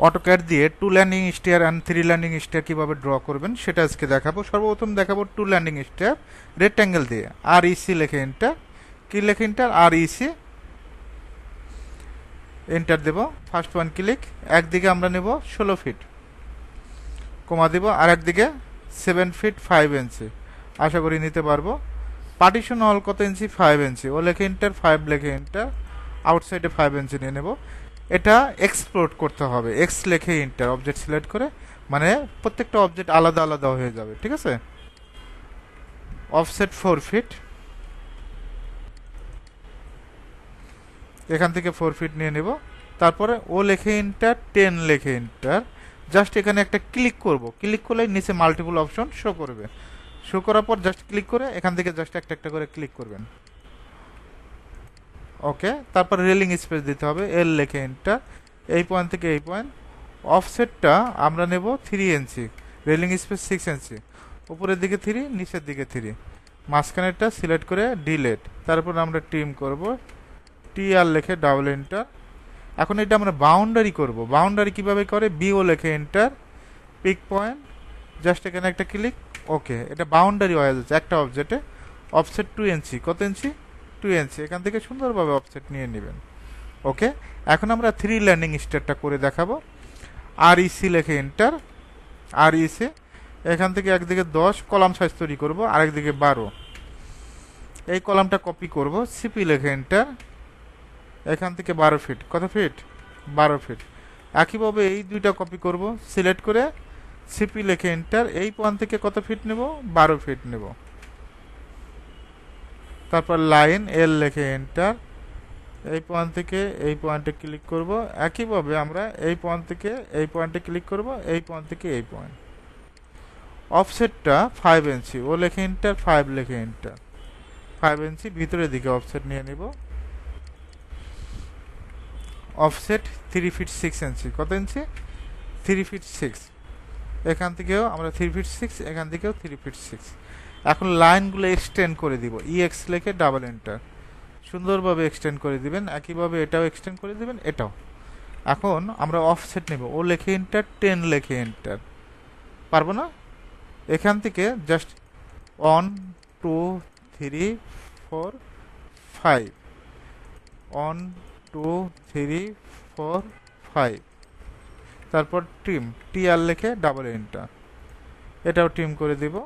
AutoCAD দিয়ে 2 landing stair and 3 landing stair কীভাবে draw করবেন সেটা আজকে দেখাবো। সর্বপ্রথম দেখাবো 2 ল্যান্ডিং স্টেয়ার রেক্ট্যাঙ্গেল দিয়ে REC লেখে এন্টার, কি লেখে এন্টার REC এন্টার দেব। ফার্স্ট ওয়ান ক্লিক, একদিকে আমরা নেব 16 ফিট কমা দেব, আর একদিকে 7 ফিট 5 ইঞ্চি, আশা করি নিতে পারবো। পার্টিশন হল কত ইঞ্চি? 5 ইঞ্চি, ও লেখে এন্টার, 5 লেখে এন্টার, আউটসাইডে 5 ইঞ্চি নিয়ে নেব। এটা এক্সপ্লোর করতে হবে, এক্স লেখে এন্টার, অবজেক্ট সিলেক্ট করে, মানে প্রত্যেকটা অবজেক্ট আলাদা আলাদা হয়ে যাবে, ঠিক আছে। অফসেট 4 ফিট, এখান থেকে 4 ফিট নিয়ে নেব। তারপরে ও লেখে এন্টার, 10 লেখে এন্টার, জাস্ট এখানে একটা ক্লিক করব, ক্লিক করলে নিচে মাল্টিপল অপশন শো করবে। শো করার পর জাস্ট ক্লিক করে এখান থেকে জাস্ট একটা একটা করে ক্লিক করবেন। ওকে, তারপর রেলিং স্পেস দিতে হবে, এল লেখে এন্টার, এই পয়েন্ট থেকে এই পয়েন্ট। অফসেটটা আমরা নেব 3 ইঞ্চি, রেলিং স্পেস 6 ইঞ্চি, উপরের দিকে 3, নিচের দিকে 3, মাঝখানেরটা সিলেক্ট করে ডিলেট। তারপর আমরা ট্রিম করব, TR লেখে ডাবল এন্টার। এখন এটা আমরা বাউন্ডারি করব। বাউন্ডারি কিভাবে করে? BO লেখে এন্টার, পিক পয়েন্ট, জাস্ট এখানে একটা ক্লিক। ওকে, এটা বাউন্ডারি হয়ে যাচ্ছে একটা অবজেক্টে। অফসেট 2 ইঞ্চি, কত ইঞ্চি? 2 ইঞ্চি, এখান থেকে সুন্দরভাবে অফসেট নিয়ে নেবেন। ওকে, এখন আমরা 3 ল্যান্ডিং স্টেয়ারটা করে দেখাবো। REC লেখে এন্টার, REC, এখান থেকে একদিকে 10 কলাম সাইজ তৈরি করব, আরেকদিকে 12, এই কলামটা কপি করব। CP লেখে এন্টার, এখান থেকে 12 ফিট, কত ফিট? 12 ফিট। একইভাবে এই দুইটা কপি করব, সিলেক্ট করে CP লেখে এন্টার, এই পয়েন্ট থেকে কত ফিট নেব? 12 ফিট নেব। তারপর লাইন L লেখে এন্টার, এই পয়েন্ট থেকে এই পয়েন্টে ক্লিক করব। একইভাবে আমরা এই পয়েন্ট থেকে এই পয়েন্টে ক্লিক করব, এই পয়েন্ট থেকে এই পয়েন্ট। অফসেটটা 5 ইঞ্চি, ও লেখে এন্টার, 5 লেখে এন্টার, 5 ইঞ্চি ভিতরের দিকে অফসেট নিয়ে নেব। অফসেট 3 ফিট 6 ইঞ্চি, কত ইঞ্চি? 3 ফিট 6, এখান থেকেও আমরা 3 ফিট 6, এখান থেকেও 3 ফিট 6। এখন লাইনগুলো এক্সটেন্ড করে দিব, EX লেখে ডাবল এন্টার, সুন্দরভাবে এক্সটেন্ড করে দিবেন। একইভাবে এটাও এক্সটেন্ড করে দিবেন, এটাও। এখন আমরা অফসেট নেব, ও লেখে এন্টার, 10 লেখে এন্টার, পারবো না? এখান থেকে জাস্ট 1 2 3 4 5, 1 2 3 4 5, তারপর ট্রিম, TR লেখে ডাবল এন্টার, এটাও ট্রিম করে দিব।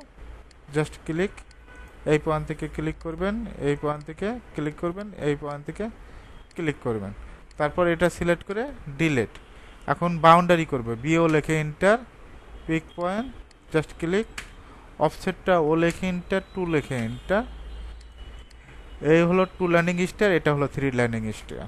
জাস্ট ক্লিক, এই পয়েন্ট থেকে ক্লিক করবেন, এই পয়েন্ট থেকে ক্লিক করবেন, এই পয়েন্ট থেকে ক্লিক করবেন। তারপর এটা সিলেক্ট করে ডিলেট। এখন বাউন্ডারি করবে, BO লেখে enter, pick point, just click. অফসেটটা ও লেখে এন্টার, 2 লেখে এন্টার। এই হলো 2 ল্যান্ডিং স্টেয়ার, এটা হলো 3 ল্যান্ডিং স্টেয়ার।